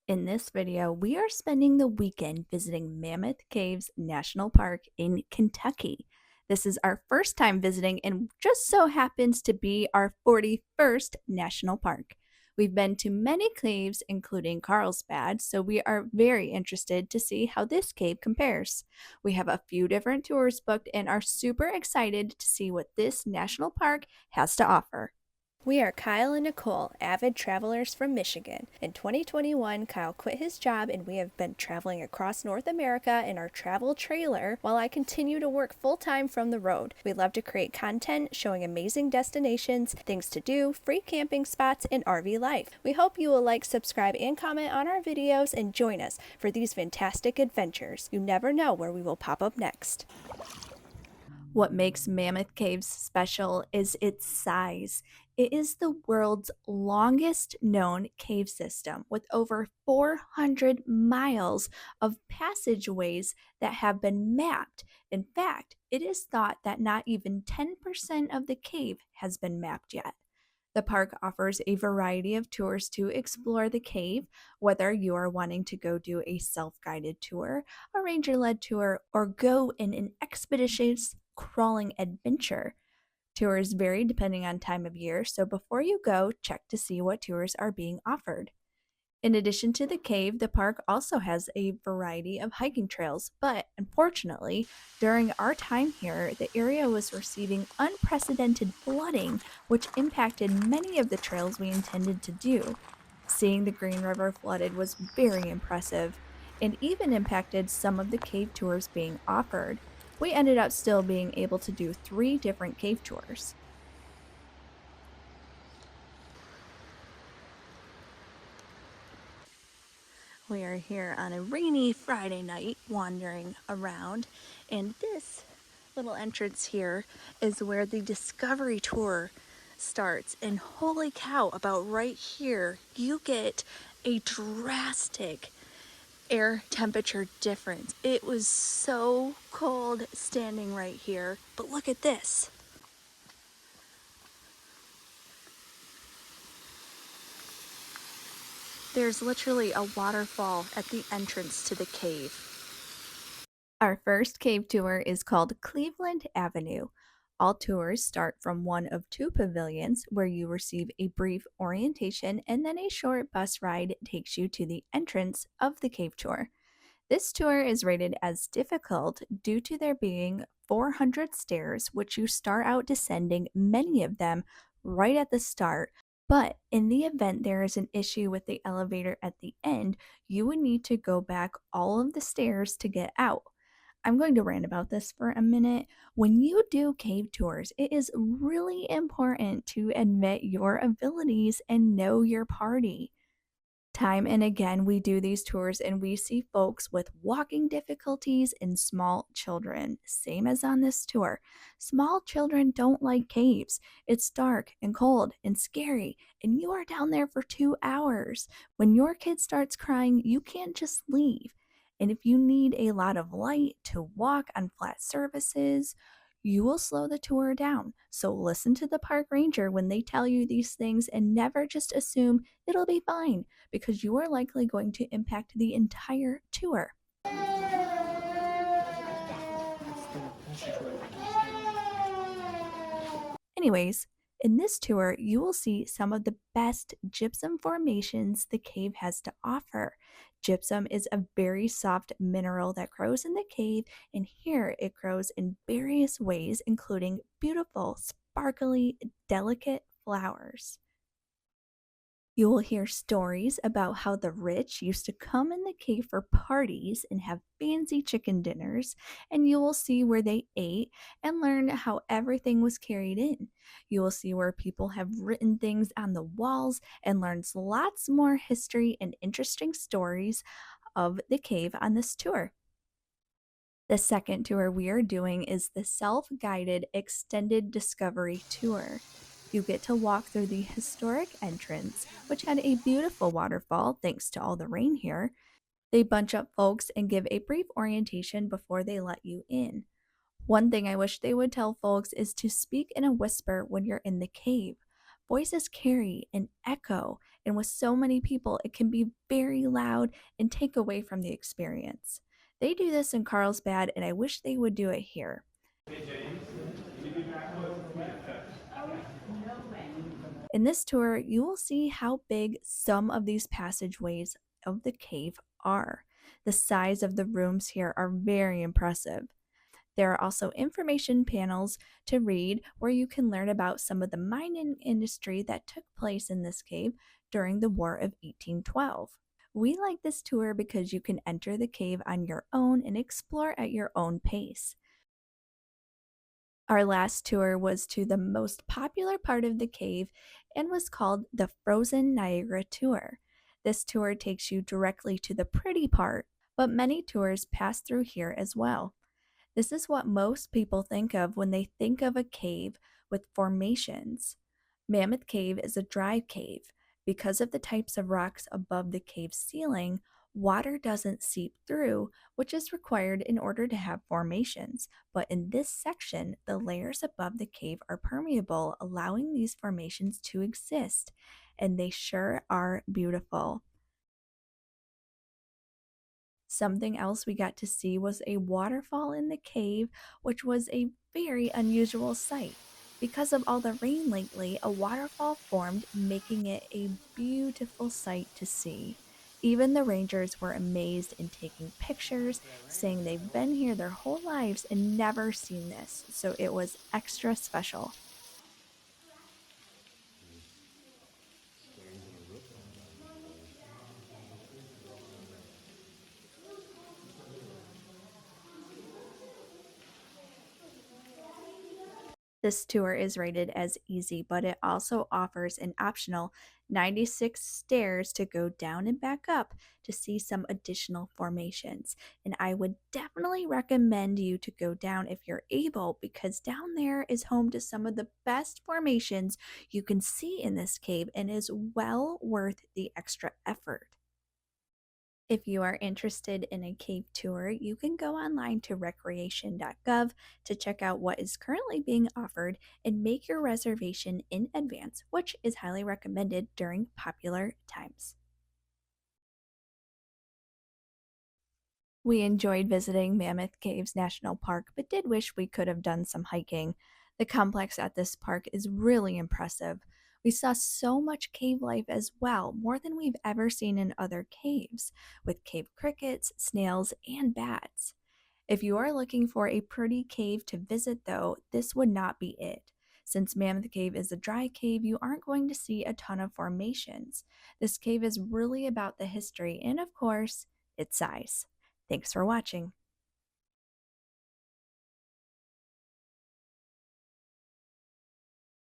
In this video, we are spending the weekend visiting Mammoth Caves National Park in Kentucky. This is our first time visiting and just so happens to be our 41st national park. We've been to many caves, including Carlsbad, so we are very interested to see how this cave compares. We have a few different tours booked and are super excited to see what this national park has to offer. We are Kyle and Nicole, avid travelers from Michigan. In 2021, Kyle quit his job and we have been traveling across North America in our travel trailer while I continue to work full-time from the road. We love to create content showing amazing destinations, things to do, free camping spots, and RV life. We hope you will like, subscribe, and comment on our videos and join us for these fantastic adventures. You never know where we will pop up next. What makes Mammoth Caves special is its size. It is the world's longest known cave system with over 400 miles of passageways that have been mapped. In fact, it is thought that not even 10% of the cave has been mapped yet. The park offers a variety of tours to explore the cave, whether you are wanting to go do a self guided tour, a ranger led tour, or go in an expeditious crawling adventure. Tours vary depending on time of year, so before you go, check to see what tours are being offered. In addition to the cave, the park also has a variety of hiking trails, but unfortunately, during our time here, the area was receiving unprecedented flooding, which impacted many of the trails we intended to do. Seeing the Green River flooded was very impressive and even impacted some of the cave tours being offered. We ended up still being able to do 3 different cave tours. We are here on a rainy Friday night wandering around, and this little entrance here is where the Discovery Tour starts. And holy cow, about right here, you get a drastic air temperature difference. It was so cold standing right here, but look at this. There's literally a waterfall at the entrance to the cave. Our first cave tour is called Cleveland Avenue. All tours start from one of 2 pavilions where you receive a brief orientation and then a short bus ride takes you to the entrance of the cave tour. This tour is rated as difficult due to there being 400 stairs, which you start out descending, many of them right at the start. But in the event there is an issue with the elevator at the end, you would need to go back all of the stairs to get out. I'm going to rant about this for a minute. When you do cave tours, it is really important to admit your abilities and know your party. Time and again, we do these tours and we see folks with walking difficulties and small children, same as on this tour. Small children don't like caves. It's dark and cold and scary, and you are down there for 2 hours. When your kid starts crying, you can't just leave. And if you need a lot of light to walk on flat surfaces, you will slow the tour down. So listen to the park ranger when they tell you these things and never just assume it'll be fine because you are likely going to impact the entire tour. Anyways, in this tour, you will see some of the best gypsum formations the cave has to offer. Gypsum is a very soft mineral that grows in the cave, and here it grows in various ways, including beautiful, sparkly, delicate flowers. You will hear stories about how the rich used to come in the cave for parties and have fancy chicken dinners, and you will see where they ate and learn how everything was carried in. You will see where people have written things on the walls and learns lots more history and interesting stories of the cave on this tour. The second tour we are doing is the self-guided extended discovery tour. You get to walk through the historic entrance, which had a beautiful waterfall thanks to all the rain here. They bunch up folks and give a brief orientation before they let you in. One thing I wish they would tell folks is to speak in a whisper when you're in the cave. Voices carry an echo, and with so many people, it can be very loud and take away from the experience. They do this in Carlsbad, and I wish they would do it here. In this tour, you will see how big some of these passageways of the cave are. The size of the rooms here are very impressive. There are also information panels to read where you can learn about some of the mining industry that took place in this cave during the War of 1812. We like this tour because you can enter the cave on your own and explore at your own pace. Our last tour was to the most popular part of the cave and was called the Frozen Niagara Tour. This tour takes you directly to the pretty part, but many tours pass through here as well. This is what most people think of when they think of a cave with formations. Mammoth Cave is a dry cave. Because of the types of rocks above the cave ceiling, water doesn't seep through, which is required in order to have formations. But in this section, the layers above the cave are permeable, allowing these formations to exist, and they sure are beautiful. Something else we got to see was a waterfall in the cave, which was a very unusual sight. Because of all the rain lately, a waterfall formed, making it a beautiful sight to see. Even the rangers were amazed and taking pictures, saying they've been here their whole lives and never seen this, so it was extra special. This tour is rated as easy, but it also offers an optional 96 stairs to go down and back up to see some additional formations. And I would definitely recommend you to go down if you're able, because down there is home to some of the best formations you can see in this cave and is well worth the extra effort. If you are interested in a cave tour, you can go online to recreation.gov to check out what is currently being offered and make your reservation in advance, which is highly recommended during popular times. We enjoyed visiting Mammoth Caves National Park, but did wish we could have done some hiking. The complex at this park is really impressive. We saw so much cave life as well, more than we've ever seen in other caves, with cave crickets, snails, and bats. If you are looking for a pretty cave to visit, though, this would not be it. Since Mammoth Cave is a dry cave, you aren't going to see a ton of formations. This cave is really about the history and, of course, its size. Thanks for watching.